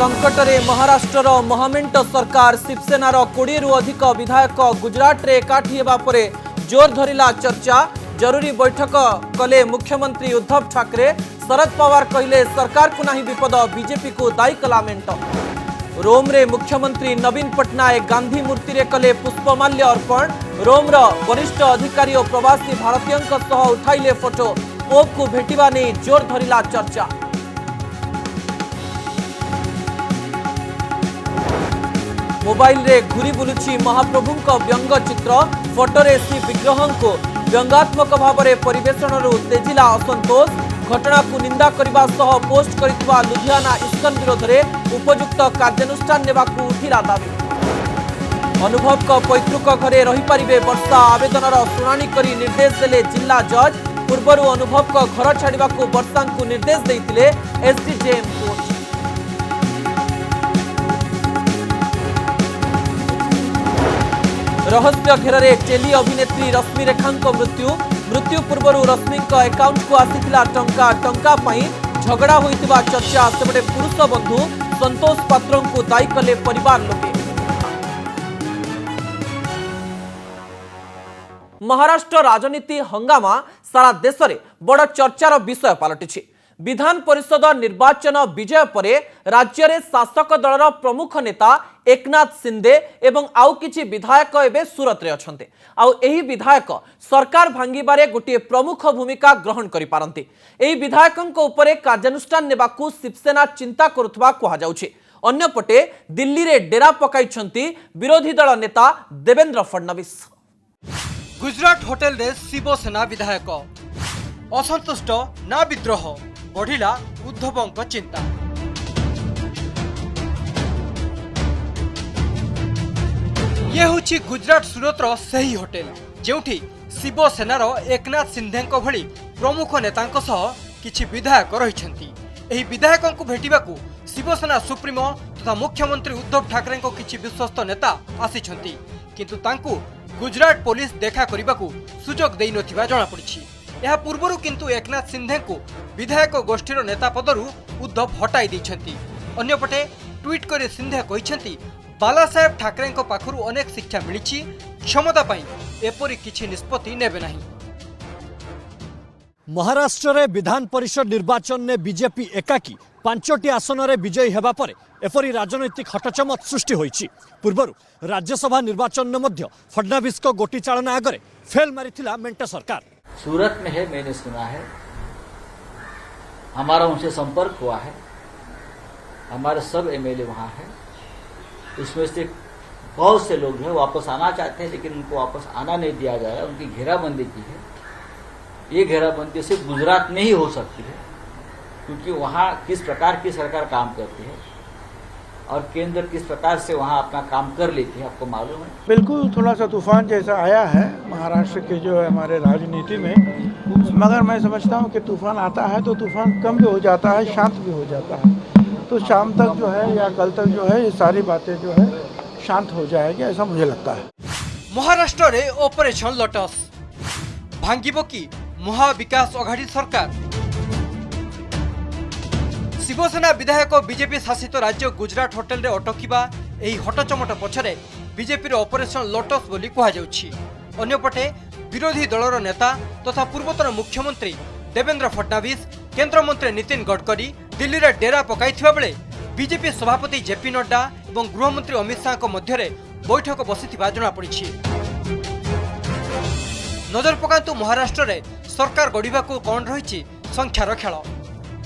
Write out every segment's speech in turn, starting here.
संकटरे महाराष्ट्र महामेंट सरकार शिवसेनार 20 रु अधिक विधायक गुजरात रे एकाठी हेबा परे जोर धरिला चर्चा। जरूरी बैठक कले मुख्यमंत्री उद्धव ठाकरे। शरद पवार कहले सरकार को नहीं विपद, बीजेपी को दायी कला मेंट। रोम रे मुख्यमंत्री नवीन पट्टनायक गांधी मूर्ति रे कले पुष्पमाल्य अर्पण। रोम रो वरिष्ठ अधिकारी और प्रवासी भारतीयों सह उठाइले फोटो। पोप को भेटिबा नहीं जोर धरिला चर्चा। मोबाइल रे घुरी बुलुची महाप्रभु व्यंग चित्र। फोटोरे श्री विग्रह को व्यंगात्मक भाव में परिवेषण तेजिला असंतोष। घटना को निंदा करने सह पोस्ट करितवा लुधियाना इस्कन विरोध में उपयुक्त कार्यानुष्ठान नेबाकू उठिला दाबी। अनुभव को पैतृक घरे रही पारिबे वर्षा आवेदनर शुणाणी करी निर्देश देले जिला जज। पूर्वरु अनुभव को घर छाड़िबा को वर्षा को निर्देश देइतिले एसडीजेएम कोर्ट। रहस्य घेर टेली अभिनेत्री रश्मि रेखा मृत्यु पूर्व रश्मि अकाउंट को आसीथिला टंका पाई झगड़ा होइतिबा चर्चा। सेपटे पुरुष बंधु संतोष पात्र को दायी कले परिवार लोके। महाराष्ट्र राजनीति हंगामा सारा देश में बड़ चर्चार विषय पलटिछि। विधान परिषद निर्वाचन विजय परे राज्य रे शासक दलर प्रमुख नेता एकनाथ शिंदे एवं आउ किछि विधायक एवं सूरत रे अछन्ते। आउ एही विधायक सरकार भांगिबारे गोटे प्रमुख भूमिका ग्रहण करि पारंती। एही विधायकंक उपरे कार्यानुष्ठान नेबाकू शिवसेना चिंता करुथबा कहा जाउछि। अन्यपटे दिल्ली रे डेरा पकाइछन्ती विरोधी दल नेता देवेंद्र फडणवीस। गुजरात होटेल रे शिवसेना विधायक असंतुष्ट ना विद्रोह बढ़िला उद्धवंक चिंता। ये होची गुजरात सूरतर सही होटेल जेउठी शिवसेनार एकनाथ शिंदेक भली प्रमुख नेतांक सह किछि विधायक रहिछन्ती। एही विधायकंकु भेटिबाकू शिवसेना सुप्रीमो तथा मुख्यमंत्री उद्धव ठाकरे को किछि विश्वस्त नेता आसिछन्ती, किंतु तांकू गुजरात पुलिस देखा करिबाकू सुजोग देइ नथिबा जणा पड़िछि। यह पूर्व किंतु एकनाथ शिंदे को विधायक गोष्ठीर नेता पदरू उद्धव हटाई दैछन्ती। अन्यपटे ट्वीट करे शिंदे कहिछन्ती बाला साहेब ठाकरे पाखरु अनेक शिक्षा मिलिछि, क्षमता पाई एपरि किछि निष्पत्ति नेबे नाही। महाराष्ट्र रे विधान परिषद निर्वाचन ने बीजेपी एकाकी 5टी आसन रे विजयी हेबा परे एपरि राजनैतिक हटचमत सृष्टि होइछि। पूर्वरु राज्यसभा निर्वाचन ने मध्य फडणवीस को गोटी चालना आगरे फेल मारिथिला मेंट सरकार। सूरत में है, मैंने सुना है, हमारा उनसे संपर्क हुआ है, हमारे सब एमएलए वहां है। उसमें से बहुत से लोग हैं वापस आना चाहते हैं, लेकिन उनको वापस आना नहीं दिया जा रहा। उनकी घेराबंदी की है। ये घेराबंदी सिर्फ गुजरात में ही हो सकती है, क्योंकि वहां किस प्रकार की सरकार काम करती है और केंद्र किस प्रकार से वहां अपना काम कर लेती है, आपको मालूम है। बिल्कुल थोड़ा सा तूफान जैसा आया है महाराष्ट्र के जो है हमारे राजनीति में, मगर मैं समझता हूं कि तूफान आता है तो तूफान कम भी हो जाता है, शांत भी हो जाता है। तो शाम तक जो है या कल तक जो है ये सारी बातें जो है शांत हो जाएगी, ऐसा मुझे लगता है। महाराष्ट्र रे ऑपरेशन लोटस भांगिबो की महाविकास अघाड़ी सरकार। शिवसेना विधायक बीजेपी शासित राज्य गुजरात होटेल रे अटकिबा एही हटचमट पछरे बीजेपी ऑपरेशन लोटस बोली कहा जाउछि। अन्यपटे विरोधी दलर नेता तथा पूर्वतन मुख्यमंत्री देवेंद्र फडणवीस, केंद्र मंत्री नितिन गडकरी दिल्ली रे डेरा पकाइथिबा बेले बीजेपी सभापति जेपी नड्डा एवं गृहमंत्री अमित शाह मध्य बैठक बसिथिबा जणा पड़िछि। नजर पकांतु महाराष्ट्र रे सरकार गढ़िबा को कौन रही संख्यार खेल।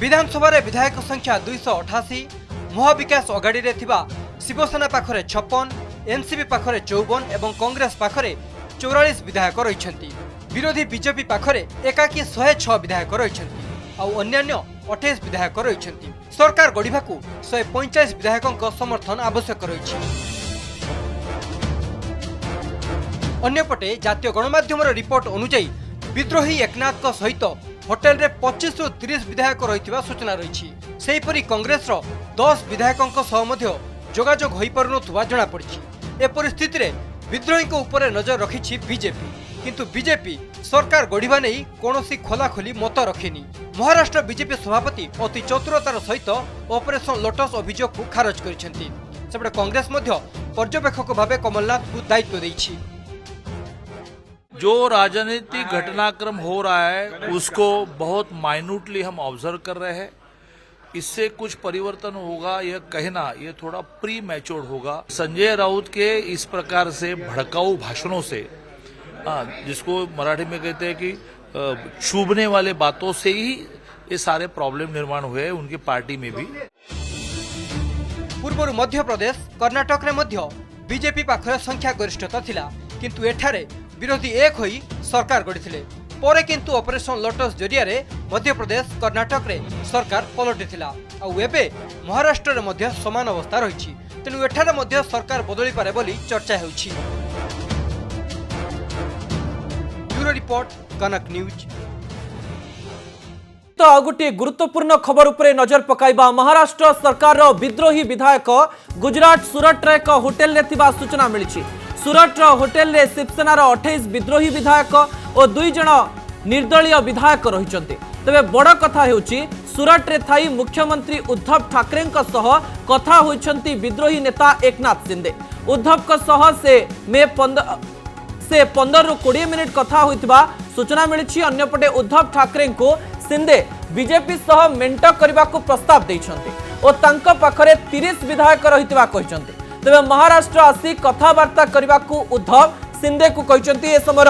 विधानसभा रे विधायक संख्या 288, महाविकास अघाड़ी रे थिबा शिवसेना पाखरे 56, एनसीपी पाखरे 54 एवं कांग्रेस पाखरे 44 विधायक रहिछन्ती। विरोधी बीजेपी पाखरे एकाकी 106 विधायक रहिछन्ती आउ अन्यान्य 28 विधायक रहिछन्ती। सरकार गढ़िबाकू 145 विधायकों समर्थन आवश्यक रहिछि। अन्यपटे जातीय गणमाध्यम रिपोर्ट अनुसार विद्रोही एकनाथ सहित होटेल रे 25 रु 30 विधायक रही सूचना रही। सेहीपरि कांग्रेस 10 विधायकों सह मध्य जोगाजोग होई पारुनथुवा जणा पड़िछि। ए परिस्थिति रे विद्रोही को ऊपर नजर रखिछि बीजेपी। किंतु बीजेपी सरकार गढ़ा नहीं कौन खोलाखोली मत रखेनी। महाराष्ट्र बीजेपी सभापति अति चतुरतार सहित ऑपरेशन लोटस अभियोग को खारज करिसेंती। सेपटे कांग्रेस मध्य पर्यवेक्षक भाव कमलनाथ को दायित्व देइछि। जो राजनीतिक घटनाक्रम हो रहा है उसको बहुत माइन्यूटली हम ऑब्जर्व कर रहे हैं। इससे कुछ परिवर्तन होगा यह कहना ये थोड़ा प्री मैच्योर्ड होगा। संजय राउत के इस प्रकार से भड़काऊ भाषणों से जिसको मराठी में कहते हैं कि चुभने वाले बातों से ही ये सारे प्रॉब्लम निर्माण हुए हैं उनकी पार्टी में भी। पूर्व मध्य प्रदेश कर्नाटक रे मध्य बीजेपी पाखरे संख्या गरिष्ठता थिला किंतु एठारे विरोधी एक होई सरकार गढ़िथिले। परे किंतु ऑपरेशन लोटस जरिया रे मध्य प्रदेश कर्नाटक रे सरकार पलटिथिला। आ एबे महाराष्ट्र रे मध्य समान अवस्था रहिछि। तेनु एठारे मध्य सरकार बदली पारे बोली चर्चा हेउछि। Bureau report Kanak news. तो आ गोटे गुरुत्वपूर्ण खबर उपरे नजर पकाइबा। महाराष्ट्र सरकार विद्रोही विधायक गुजरात सूरत एक होटेल ने थिबा सूचना मिली। सूरत होटेल रे शिवसेनार 28 विद्रोही विधायक और 2 जन निर्दलीय विधायक रहिचंते। तबे बड़ कथा हेउची सूरत रे थाई मुख्यमंत्री उद्धव ठाकरे कथा होइछंती विद्रोही नेता एकनाथ शिंदे। उद्धव को सह से मे 15 रु 20 मिनिट कथा होइतिबा सूचना मिली। अन्यपटे उद्धव ठाकरे को शिंदे बीजेपी सह मेंट करने को प्रस्ताव देइछंते और तांका पाखरे 30 विधायक रहितिबा कहिछंते। तबे महाराष्ट्र आसी कथबार्ता करने को उद्धव शिंदे को कहिछंती। ए समयर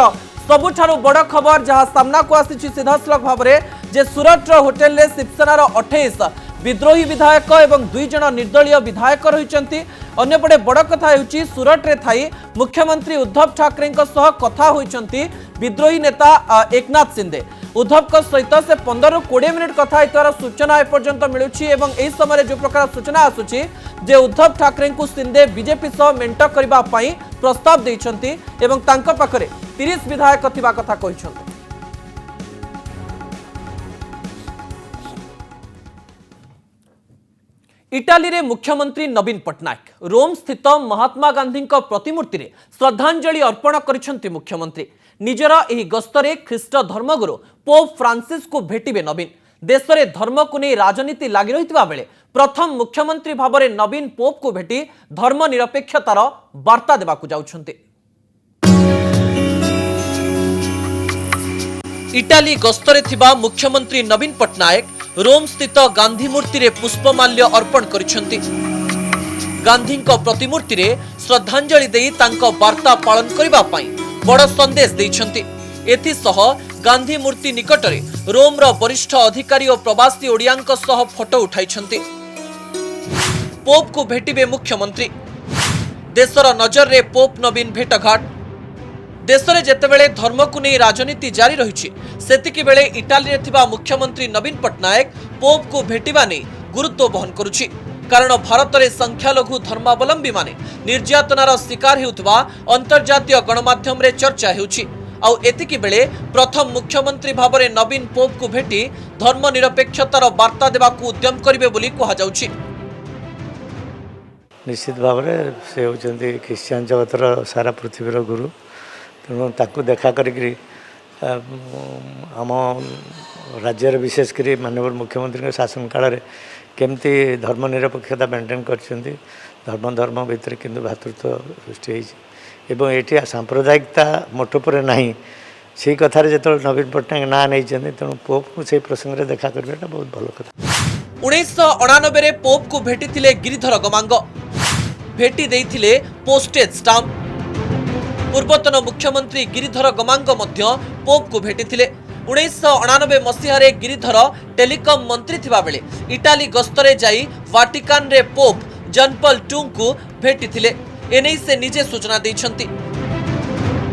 सबुठारु बड़ खबर जहां सामना को आसी सीधासलख भाव जे सूरत होटेल रे शिवसेनार 28 विद्रोही विधायक एवं 2 जन निर्दलीय विधायक रहिचंती। अन्यपटे बड़ कथा हेउची सूरत रे थाई मुख्यमंत्री उद्धव ठाकरे सह कथा होइचंती विद्रोही नेता एकनाथ शिंदे। उद्धव को सहित से 15 रु 20 मिनिट कथा होइतार सूचना एपर्यंत मिलुछि एवं एही समय जो प्रकार सूचना आसुछि जे उद्धव ठाकरे को शिंदे बीजेपी सह मेंट करबा पई प्रस्ताव दैछंती एवं तांका पाखरे 30 विधायक थिबा कथा कहिछंती। इटाली रे मुख्यमंत्री नवीन पट्टनायक रोम स्थित महात्मा गांधी प्रतिमूर्ति रे श्रद्धांजलि अर्पण करिसेंती। मुख्यमंत्री निजर एही गस्तरे ख्रीष्ट धर्मगुरु पोप फ्रांसिस को भेटिबे। नवीन देश में धर्म को नहीं राजनीति लगी रही बेले प्रथम मुख्यमंत्री भाव में नवीन पोप को भेटी धर्मनिरपेक्षतार वार्ता देवाकू जाउछंती। इटाली गस्तरे थिबा मुख्यमंत्री नवीन पट्टनायक रोम स्थित गांधी मूर्ति रे पुष्पमाल्य अर्पण करिसेंती। गांधी प्रतिमूर्ति रे श्रद्धांजलि देई तांको वार्ता पालन करिबा पई बड़ संदेश दैछंती। एथिसह गांधी मूर्ति निकटरे रोम रो वरिष्ठ अधिकारी और प्रवासी ओडियांक सह फोटो उठाइछंती। पोप को भेटिबे मुख्यमंत्री। देशर नजर रे पोप नवीन भेटघाट। देश में जेतेबेले धर्म को नहीं राजनीति जारी रही सेतिकी बेले इटाली रे थिबा मुख्यमंत्री नवीन पट्टनायक पोप को भेटिबा नहीं गुरुत्व बहन करुछि। कारण भारत में संख्यालघु धर्मावलंबी माने निर्यातनार शिकार हेउथबा अंतर्जातीय गणमाध्यम रे चर्चा हेउछि। आउ एतिकी बेले प्रथम मुख्यमंत्री भाव में नवीन पोप को भेटी धर्मनिरपेक्षतार वार्ता देवाकू उद्यम करिवे बोली कहा जाउछि। निश्चित भाव में से होचंती ख्रिश्चियन जगतर सारा पृथ्वीर गुरु। तेणु ताकू देखा करी आम राज्यर विशेषकर माननीय मुख्यमंत्री शासन काल में केमती धर्मनिरपेक्षता मेंटेन करछंती। धर्म धर्म भितर किंतु भातृत्व सृष्टि एवं ये सांप्रदायिकता मोटो पर नहीं से कथार जो नवीन पट्टनायक ना नहीं तेणु पोप को से प्रसंग में देखा करवाटा बहुत भल कथा। 1999 पोप को भेटिथिले गिरिधर गमांग। भेटी देइथिले पोस्टेज स्टाम्प। पूर्वतन मुख्यमंत्री गिरिधर गमांग मध्य पोप को भेटिथिले। 1999 मसीहारे गिरिधर टेलीकॉम मंत्री थिबा बेले इटाली गस्तरे जाई वाटिकान रे पोप जॉन पॉल II को भेटिथिले। एनै से निजे सूचना दैछंती।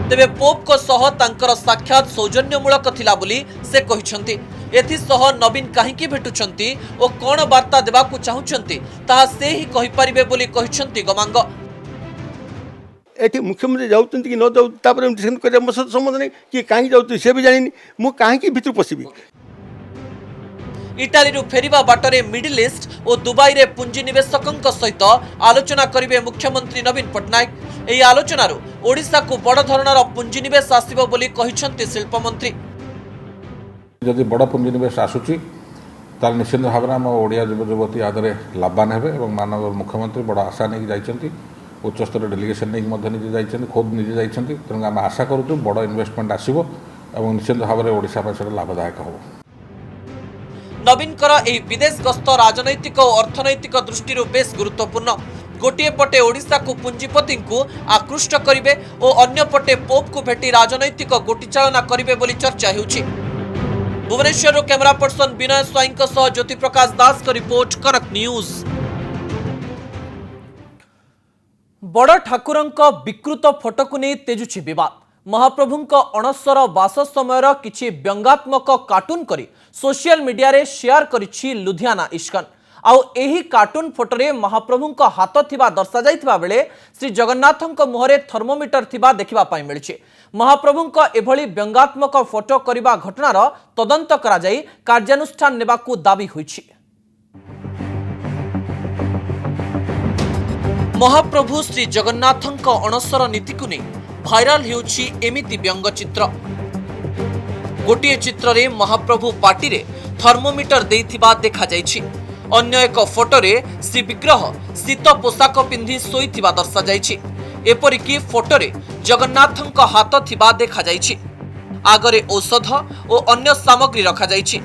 तेबे पोप को सह तांकर साक्षात सौजन्यमूलक थिला बोली से कहिछंती। एथि सह नवीन काहींकी भेटुछंती ओ कोन वार्ता देबाकू चाहुछंती ताहा से ही कहि परिबे बोली कहिछंती गमांग। एठी मुख्यमंत्री जाऊँ कि न जाऊँ मो सहित संबंध नहीं कि कहीं जाऊँ सी भी जानी मु कहीं भितर पशिबी। इटाली फेरिबा बाटरे मिडिल ईस्ट और दुबई रे पुंजी निवेशकों सहित आलोचना करिवे मुख्यमंत्री नवीन पट्टनायक। ଏହି ଆଲୋଚନାରୁ ଓଡ଼ିଶାକୁ ବଡ଼ ଧରଣର ପୁଞ୍ଜିନିବେଶ ଆସିବ ବୋଲି କହିଛନ୍ତି ଶିଳ୍ପମନ୍ତ୍ରୀ। ଯଦି ବଡ଼ ପୁଞ୍ଜିନିବେଶ ଆସୁଛି ତାହେଲେ ନିଶ୍ଚିତ ଭାବରେ ଆମ ଓଡ଼ିଆ ଯୁବଯୁବତୀ ଆଦରେ ଲାଭବାନ ହେବେ ଏବଂ ମାନବ ମୁଖ୍ୟମନ୍ତ୍ରୀ ବଡ଼ ଆଶା ନେଇକି ଯାଇଛନ୍ତି, ଉଚ୍ଚସ୍ତରୀୟ ଡେଲିଗେସନ୍ ନେଇକି ମଧ୍ୟ ନିଜେ ଯାଇଛନ୍ତି, ଖୋଦ୍ ନିଜେ ଯାଇଛନ୍ତି। ତେଣୁ ଆମେ ଆଶା କରୁଛୁ ବଡ଼ ଇନଭେଷ୍ଟମେଣ୍ଟ ଆସିବ ଏବଂ ନିଶ୍ଚିତ ଭାବରେ ଓଡ଼ିଶା ପାଇଁ ସେଟା ଲାଭଦାୟକ ହେବ। ନବୀନଙ୍କର ଏହି ବିଦେଶ ଗସ୍ତ ରାଜନୈତିକ ଓ ଅର୍ଥନୈତିକ ଦୃଷ୍ଟିରୁ ବେଶ୍ ଗୁରୁତ୍ୱପୂର୍ଣ୍ଣ। ଗୋଟିଏ ପଟେ ଓଡ଼ିଶାକୁ ପୁଞ୍ଜିପତିଙ୍କୁ ଆକୃଷ୍ଟ କରିବେ ଓ ଅନ୍ୟପଟେ ପୋପକୁ ଭେଟି ରାଜନୈତିକ ଗୋଟିଚାଳନା କରିବେ ବୋଲି ଚର୍ଚ୍ଚା ହେଉଛି। भुवनेश्वर कैमरा पर्सन विनय स्वाईं ज्योति प्रकाश दास का रिपोर्ट कनक न्यूज। बड़ ठाकुरंक विकृत फोटो को नहीं तेजुछि विवाद। महाप्रभुंक अणसर बास समयर किछि व्यंगात्मक कार्टून करी सोशल मीडिया रे शेयर करिछि लुधियाना इस्कन। आउ एही कार्टून फोटोरे महाप्रभुंक हाथ थिबा दर्शा जाइथिबा बेले श्री जगन्नाथंक मुहरे थर्मोमीटर थिबा देखिबा पाई मिलिछि। महाप्रभुंक एभली व्यंगात्मक फोटो करिबा घटनार तदंत करा जाई कार्यानुष्ठान नेबाकू दाबी होइछि। महाप्रभु श्री जगन्नाथंक अणसर नीति को नहीं भाइराल हेउछि एमिति व्यंगचित्र। गोटिए चित्र रे महाप्रभु पार्टी रे थर्मोमीटर देइथिबा देखा जाइछि। अन्य एक फोटोरे श्री विग्रह शीत पोशाक पिंधि शोइथिबा दर्शा जाइछि। एपरिकी फोटोरे जगन्नाथंक हाथ थिबा देखा जाइछि। आगरे औषध और अन्य सामग्री रखा जाइछि।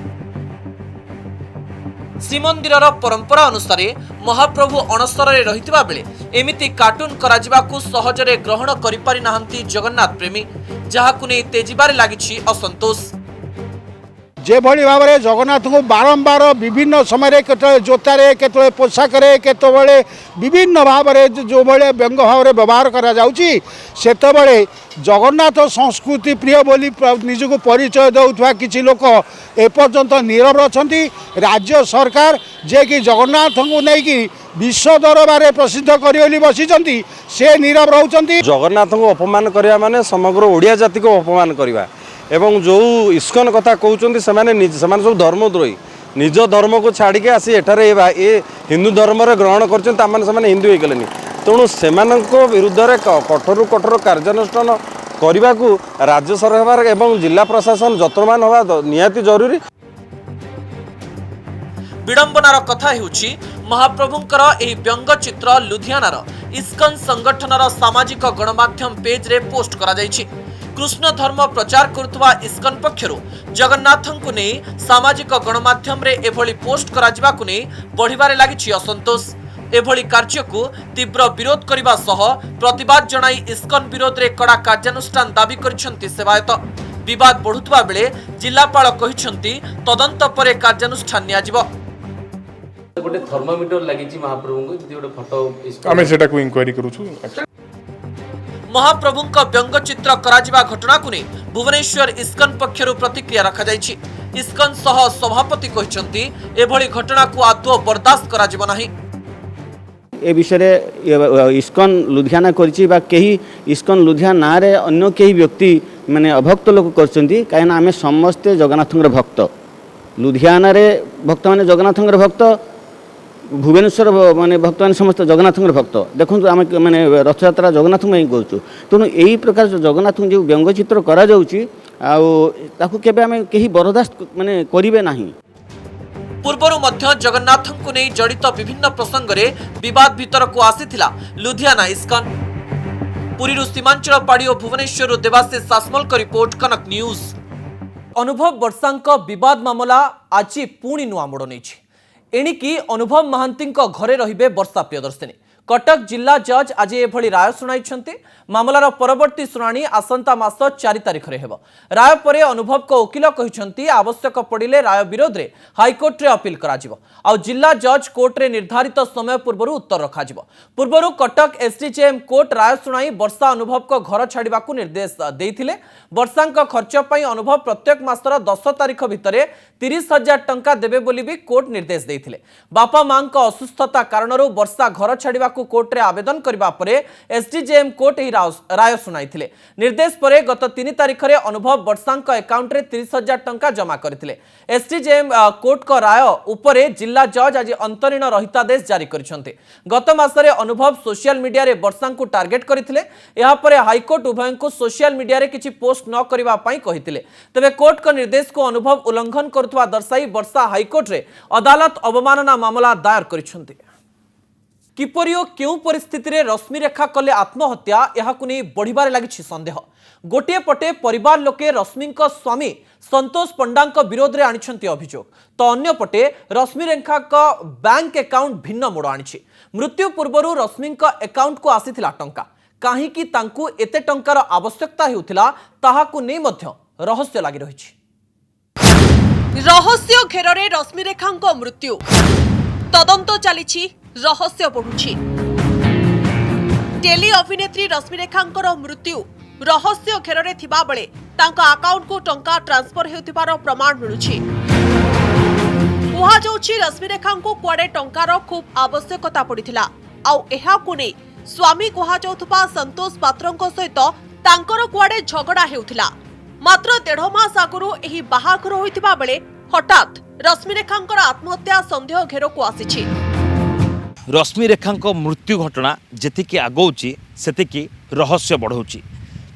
श्रीमंदिरर परंपरा अनुसार महाप्रभु अणसर रे रहिथिबा बेले एमिति कार्टून कराजिबाकू सहजरे ग्रहण करि पारि नाहंती जगन्नाथ प्रेमी, जाहाकू नै तेजिबारे लागिछि असंतोष। जे भली भाव में जगन्नाथ को बारंबार विभिन्न समय केतले जोतारे केतले पोशाकरे केतबले विभिन्न भाव में जो भाई व्यंग भाव में व्यवहार करा जाउची सेतबले जगन्नाथ संस्कृति प्रिय बोली निजको परिचय दउथवा किछि लोक एपर्यंत नीरव अछंती। राज्य सरकार जे कि जगन्नाथ को नहीं विश्व दरबार प्रसिद्ध करी बसिचंती से नीरव रहउचंती। जगन्नाथ को अपमान करिया माने समग्र ओडिया जाति को अपमान करिवा एवं जो इस्कन कथा कहते सब धर्मद्रोही निज धर्म को छाड़ी के आसी एठारे ए हिंदू धर्म रे ग्रहण कर हिंदू हो गले तेणु से विरुद्ध में कठोर कठोर कार्यानुष्ठान करने को राज्य सरकार एवं जिला प्रशासन जतमान हवा निहाती जरूरी। विडंबनार कथा हेउछि महाप्रभुंकर एही व्यंगचित्र लुधियानार इस्कन संगठनर सामाजिक गणमाध्यम पेज रे पोस्ट करा जाइछि। कृष्ण धर्म प्रचार करुवा इस्कन पक्षरु जगन्नाथंकु नै सामाजिक गणमाध्यम रे एभली पोस्ट कराजिबाकु नै बढ़िबारे लागिछि असंतोष। एभली कार्यकु तीव्र विरोध करिबा सह प्रतिवाद जणाई इस्कन विरोध रे कड़ा कार्यानुष्ठान दाबी करिसंती सेवायत। विवाद बढ़ुतबा बेले जिल्लापाल कहिसंती तदंत परे कार्यानुष्ठान नियाजिबो। गोटे थर्मोमीटर लागिछि महाप्रभुंको जदि गोटे फोटो आमे सेटा को इंक्वायरी करूछु। महाप्रभुंक व्यंगचित्र कराजिबा घटना को नहीं भुवनेश्वर इस्कन पक्षरु प्रतिक्रिया रखा जाइछि। इस्कन सह सभापति कहिसंती एभली घटना को आदौ बर्दाश्त कराजिबो नाही। ए विषय इस्कन लुधियाना करछि बा केही इस्कन लुधियाना ना रे अन्य केही व्यक्ति माने अभक्त लोक करछंती कायना आमे समस्त जगन्नाथंकर भक्त लुधियाना रे भक्त माने जगन्नाथंकर भक्त भुवनेश्वर माने भक्त माने समस्त जगन्नाथंकर भक्त देखु आम माने रथयात्रा जगन्नाथ में करूँ तेणु यही प्रकार जगन्नाथ जो व्यंगचित्र करा जाउची ताकू केबे आमे केही बर्दाश्त माने करिवे नाही। पूर्वरु मध्य जगन्नाथंकु नै जड़ित विभिन्न प्रसंग रे विवाद भीतर को आसीथिला लुधियाना इस्कन। पुरीरु सीमांचल पाड़ी और भुवनेश्वर देवाशीष सासमल का रिपोर्ट कनक न्यूज। अनुभव वर्षांक विवाद मामला आज पुणी नुआ मोड़ नहीं। एणिकी अनुभव महांती घरे रहिबे वर्षा प्रियदर्शिनी। कटक जिला जज आज एभली राय शुणाई। मामलार परवर्ती शुणाणी आसंता मास 4 तारिख रे हेबो। राय परे अनुभव को वकिल कहिसंती आवश्यक पड़िले राय विरोध रे हाईकोर्ट रे अपील करा जिवो आ जिला जज कोर्ट रे निर्धारित समय पूर्व उत्तर रखा जिवो। पूर्व कटक एसडीजेएम कोर्ट राय शुणाई वर्षा अनुभव को घर छाड़िबाकू निर्देश देइथिले। वर्षांक खर्च पई अनुभव प्रत्येक मासर 10 तारिख भितरे 30,000 टंका देबे बोली भी कोर्ट निर्देश देइथिले। बापा मां को असुस्थता कारणरू वर्षा घर छाड़िबाकू को कोर्ट रे आवेदन करबा परे एसडीजेएम कोर्ट ही राय सुनाइथिले। निर्देश परे गत 3 तारिख रे अनुभव वर्षांक अकाउंट रे 30,000 टंका जमा करथिले। एसडीजेएम कोर्ट को राय उपरे जिला जज आज अंतरीण रहितादेश जारी करिसंते। गत मासरे अनुभव सोशल मीडिया रे वर्षा को टार्गेट करथिले। एहा परे हाईकोर्ट उभय को सोशल मीडिया रे किछि पोस्ट न करबा पई कहिथिले। तबे कोर्ट को निर्देश को अनुभव उल्लंघन करथवा दर्शाई वर्षा हाईकोर्ट रे अदालत अवमानना मामला दायर करिसंते। किपरि ओ केउ परिस्थिति रे रश्मि रेखा कले आत्महत्या एहाकु नै बढ़िबारे लागिछि संदेह। गोटे पटे परिवार लोके रश्मिंक स्वामी संतोष पंडांक विरोध रे आनिछंती अभियोग, तो अन्य पटे रश्मि रेखा का बैंक अकाउंट भिन्न मोड़ आनिछि। मृत्यु पूर्वरु रश्मिंक अकाउंट को आसीथिला टंका, काहेकि तांकु एते टंकार आवश्यकता हेउथिला ताहाकु नै मध्य रहस्य लागि रहिछि। रहस्य घेରରେ रश्मि रेखांक मृत्यु तदंत चलिछि, रहस्य बढ़ुछि। टेली अभिनेत्री रश्मि रेखांकर मृत्यु रहस्य घेରରେ थिबा बेले तांका अकाउंट को टंका ट्रांसफर हेउथिबार प्रमाण मिलुछि। कुहा जाउछि रश्मि रेखांको कुआडे टंकार खूब आवश्यकता पड़िथिला। आउ एहाकु नै स्वामी कुहा जाउथबा संतोष पात्रंक सहित तांकर कुआडे झगड़ा हेउथिला। मात्र 1.5 मास आगुरु एही बाहाघर होइतिबा बेले हठात रश्मि रेखांकर आत्महत्या संदेह घेरको आसीछि। रश्मि रेखांक मृत्यु घटना जेतिकी आगौची सेतिकी रहस्य बढ़ौची।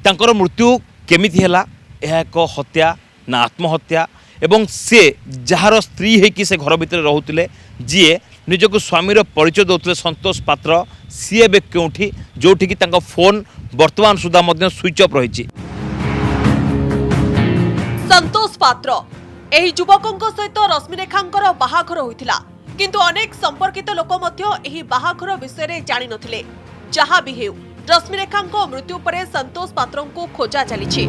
तांकर मृत्यु केमिति ହେଲା, ଏହା ଏକ ହତ୍ୟା ନା ଆତ୍ମହତ୍ୟା, ଏବଂ ସେ ଯାହାର ସ୍ତ୍ରୀ ହେଇକି ସେ ଘର ଭିତରେ ରହୁଥିଲେ, ଯିଏ ନିଜକୁ ସ୍ୱାମୀର ପରିଚୟ ଦେଉଥିଲେ ସନ୍ତୋଷ ପାତ୍ର, ସିଏ ଏବେ କେଉଁଠି, ଯୋଉଠିକି ତାଙ୍କ ଫୋନ୍ ବର୍ତ୍ତମାନ ସୁଦ୍ଧା ମଧ୍ୟ ସୁଇଚ୍ ଅଫ୍ ରହିଛି। संतोष पात्र एही युवकଙ୍କ सहित रश्मि रेखांकर बाहाघर होइथिला, किंतु अनेक संपर्कित लोक मध्य एही बाहाघर विषय रे जानि नथिले। जहा भी हेउ रश्मि रेखांक मृत्यु परे संतोष पात्रंको खोजा चलिछि।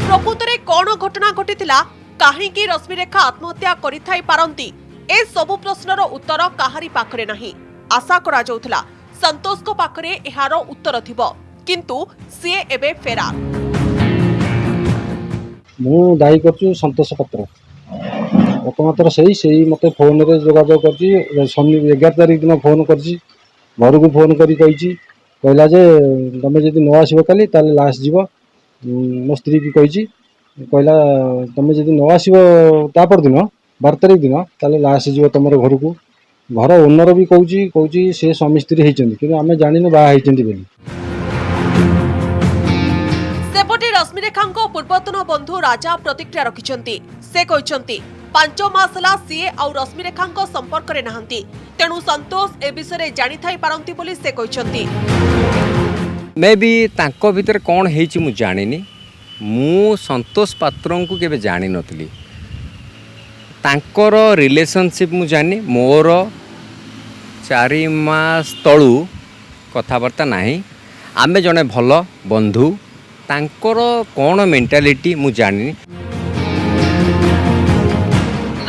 प्रकृतरे कोन घटना घटिथिला, काहेकि रश्मि रेखा आत्महत्या करिथाई पारंती, ए सब प्रश्नर उत्तर काहारी पाखरे नाही। आशा करा जाउथिला संतोष को पाखरे एहार उत्तर थिबो, किंतु से एबे फेरार। मु दायी करछु संतोष पात्र एकमात्र सही मते फोन रे जोगाजोग करछि। 11 तारिख दिन फोन करछि, घर को फोन करी कहिछि, कहला जे तमे जदि न आसीबो काली ताले लास्ट जीव। मो स्त्री की कहिछि, कहला तमे जदि न आसीबो ता पर दिन 12 तारिख दिन ताले लास्ट जीव तमर घर को। घर ओनर भी कहछि से स्वामी स्त्री हेचंदी, किंतु आमे जानिनु बा हेचंदी बोली। सेपटे रश्मि रेखांक पूर्वतन बंधु राजा प्रतिक्रिया रखिछंती। से कहछंती 5 मास हला सीए आउ रश्मि रेखांक संपर्क रे नाहंती, तेणु संतोष ए विषय जानि थाई पारंती बोली से कहछंती। मैं भी तांको भीतर कौन हेची मु जानिनी। मु संतोष पात्रं को केबे जानि नथली। तांकर रिलेशनशिप मु जानि, मोर 4 मास तळू कथाबार्ता नाही। आमे जने भल बंधु, तांकर कौन मेंटालिटी मु जानिनी।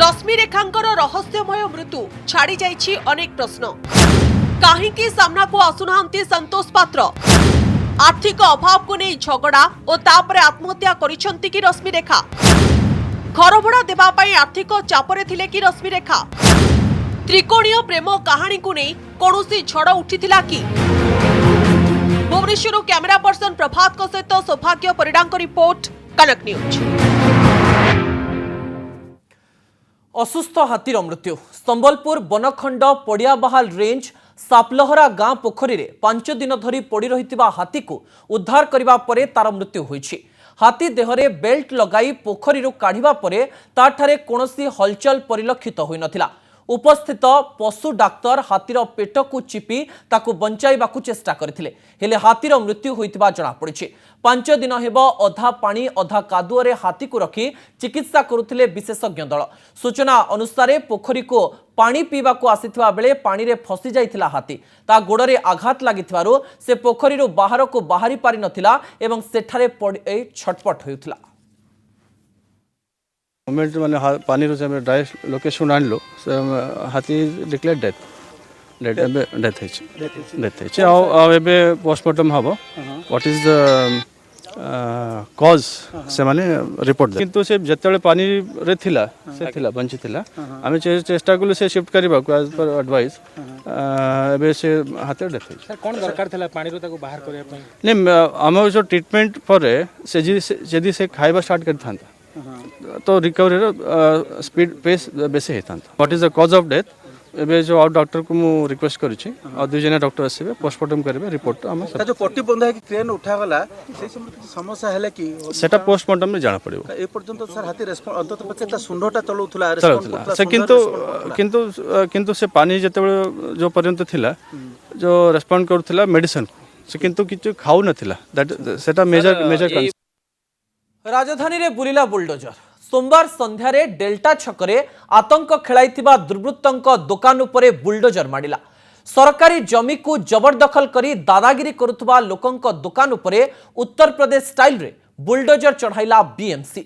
रश्मि रेखांकर रहस्यमय मृत्यु छाड़ी जाइछि अनेक प्रश्न। काहेकि सामना को आसुनाहांती संतोष पात्र? आर्थिक अभाव को नहीं झगड़ा और तापरे आत्महत्या करिसंती कि रश्मि रेखा? घर भड़ा देबा पई आर्थिक चापरे थिले कि रश्मि रेखा? त्रिकोणीय प्रेम कहानी को नहीं कोनोसी झड़ उठिथिला कि? भुवनेश्वर कैमरा पर्सन प्रभात को सहित सौभाग्य परिडांक रिपोर्ट, कनक न्यूज। असुस्थ हाथीर मृत्यु। संबलपुर बनखंड पड़ियाबाहाल रेंज सापलहरा गां पोखरी रे 5 दिन धरी पड़ी रहितिबा हाथी को उद्धार करिबा परे तार मृत्यु होईछि। हाथी देहरे बेल्ट लगाई पोखरी रो काढिबा परे ताठारे कोनोसी हलचल परिलक्षित होई नथिला। उपस्थित पशु डाक्तर हाथीर पेट को चिपी ताकू बंचाइबाकू चेष्टा करथिले, हेले हाथीर मृत्यु होइतिबा जणा पड़िछि। 5 दिन हेबो अधा पानी अधा कादुअरे हाथी को रखी चिकित्सा करुथिले विशेषज्ञ दल। सूचना अनुसार पोखरी को पानी पीवा को आसिथिबा बेले पानी रे फसी जाइथिला हाथी। ता गोड़रे आघात लागिथिबारु से पोखरी रो बाहर को बाहरी पारि नथिला एवं सेठारे पड़े छटपट होइथिला। मोमेंट माने पानी रो से ड्राई लोकेशन आनलो हाथी डिक्लेयर डेथ डेथ है आ एबे पोस्टमार्टम हबो व्हाट इज द कज से माने रिपोर्ट किंतु से जतले पानी रे थिला से थिला बंची थिला आमे चेष्टा कलु से शिफ्ट करबा को एज पर एडवाइस एबे से हाथे डेथ सर कोन दरकार थिला पानी रो ताको बाहर करया पई ने हम जो ट्रीटमेंट पर से जदी से खाइबा स्टार्ट कर थांता तो रिकवरी रो स्पीड पेस बेसे हेता what is the cause of death एबे जो आउट डॉक्टर को मु रिक्वेस्ट करू छी और दुई जना डॉक्टर आसीबे पोस्टमार्टम करबे रिपोर्ट हम जो पट्टी बंधा है कि क्रेन उठा गला से समस्या हैले कि सेटा पोस्टमार्टम में जाना पड़िबो ए पर्यंत सर हाथी रेस्पॉन्स अंतत पछता सुंडोटा चलौथुला से किंतु से पानी जते जो पर्यंत थिला जो रेस्पोंड करथला मेडिसिन से किंतु किछु खाउ नथिला दैट सेटा मेजर राजधानी रे बुलिला बुलडोजर सोमवार संध्यारे डेल्टा छकरे आतंक खेलाइथिबा दुर्वृत्तंक दुकान उपरे बुलडोजर माडिला सरकारी जमी को जबरदखल करी दादागिरी करुथबा लोकंक दुकान उपरे उत्तर प्रदेश स्टाइल रे बुलडोजर चढ़ाइला बीएमसी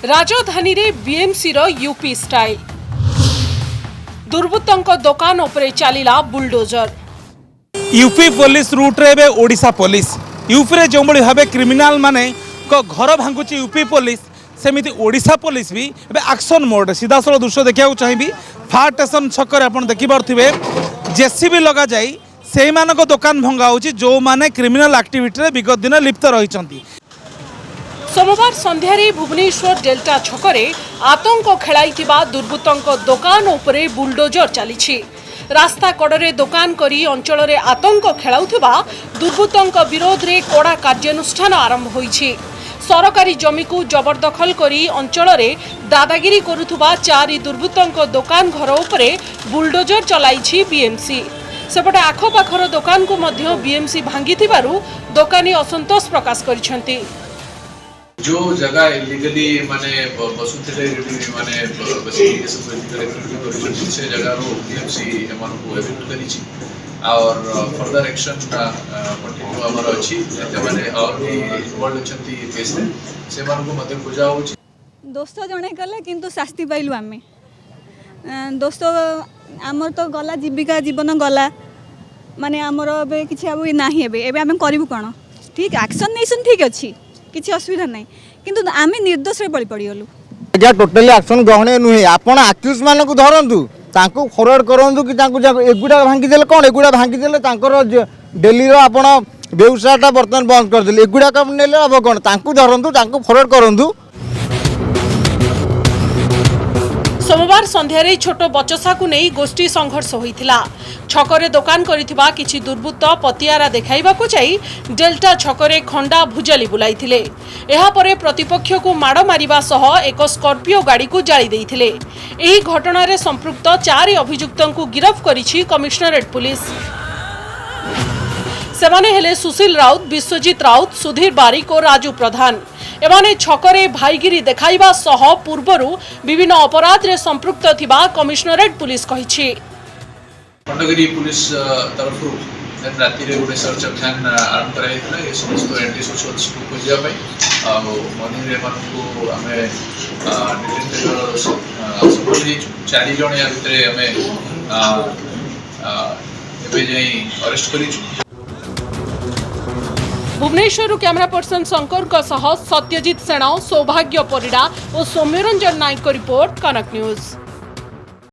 राजधानी रे बीएमसी रो यूपी स्टाइल दुर्वृत्तंक दुकान उपरे चलिला बुलडोजर यूपी पुलिस रूट रे ओडिशा पुलिस यूपी रे जो भाव क्रिमिनाल माने को घर भांगुची यूपी पुलिस सेमिति ओडिशा पुलिस भी एबे एक्शन मोड सीधा सळ दृश्य देखिया चाहिए फार स्टेशन छक्कर आपण देखि पारथिबे जेसीबी लगा जाई सेही मानको दुकान भंगा होची जो माने क्रिमिनल एक्टिविटी रे विगत दिन लिप्त रहिचंती। सोमवार संध्यारे भुवनेश्वर डेल्टा छकरे आतंक खेलाइथिबा दुर्वृत्तंक दुकान उपरे बुलडोजर चलीछि रास्ता कड़े दुकान करी अंचल रे आतंक खेलाउथिबा दुर्वृत्तंक विरोध रे कड़ा कार्यानुष्ठान आरंभ होईछि सरकारी जमी को जबरदखल करी अंचल रे दादागिरी करुथुबा 4 दुर्वृत्तंक दुकान घर उपरे बुलडोजर चलाइछि बीएमसी सेपटे आखपाखर दुकान को मध्य बीएमसी भांगिथिबारु दुकानी असंतोष प्रकाश करिसेंती जो जगह इलीगली माने बसुथिले माने बेसिकली सब इलीगल एक्टिविटी करिसन से जगह रो बीएमसी एमन को एविट करिछि और फर्दर एक्शन कंटिन्यू हमर अछि जे माने और भी इन्वॉल्व छथि केस रे से मान को मते पूजा होछि दोस्त जणे कले किंतु शास्ति पाइलु आमे दोस्त हमर तो गला जीविका जीवन गला माने हमर बे किछि अब नाही एबे आमे करिवु कोन ठीक एक्शन नेसन ठीक अछि किसी असुविधा नहीं किंतु आमे निर्दोष रे बळी पड़ीगलु आज्ञा टोटली एक्शन ग्रहण नुहे आपण आक्यूज मान को धरंतु तांको फॉरवर्ड करंतु कि तांको एगुडा भांगी देले कोन एगुडा भांगी देले तांकर डेली रो आपण व्यवसायटा बर्तन बंद कर देले एगुडा कम नेले अब कोन तांको धरंतु तांको फॉरवर्ड करंतु। सोमवार संध्यारे छोट बचसा को नहीं गोष्ठी संघर्ष होइथिला छकरे दुकान करिथिबा किछि दुर्वृत्त पतियारा देखाइबा को चाहि डेल्टा छकरे खंडा भुजली बुलाइथिले एहा परे प्रतिपक्ष को माड़ मारिबा सह एक स्कॉर्पियो गाड़ी को जाली देइथिले एही घटना रे संपृक्त 4 अभियुक्तों को गिरफ्त करिछि कमिश्नरेट पुलिस सेमाने हेले सुशील राउत विश्वजीत राउत सुधीर बारिक और राजू प्रधान एमाने छकरे भाईगिरी देखाइबा सह पूर्वरु विभिन्न अपराध रे संपृक्त थिबा कमिश्नरेट पुलिस कहिछि खंडगिरी पुलिस तरफ राति रे गोटे सर्च अभियान आरंभ करा हेतला ए समस्त एंटी सोशल्स को खोजिया पई आ मनी रे मान को हमें डिटेक्टर सपोर्ट दी 4 जण या भितरे हमें एबे जाई अरेस्ट करिछु। भुवनेश्वर कैमरा पर्सन शंकर सह सत्यजित सेना सौभाग्य परिडा और सौम्यरंजन नायक रिपोर्ट कनक न्यूज।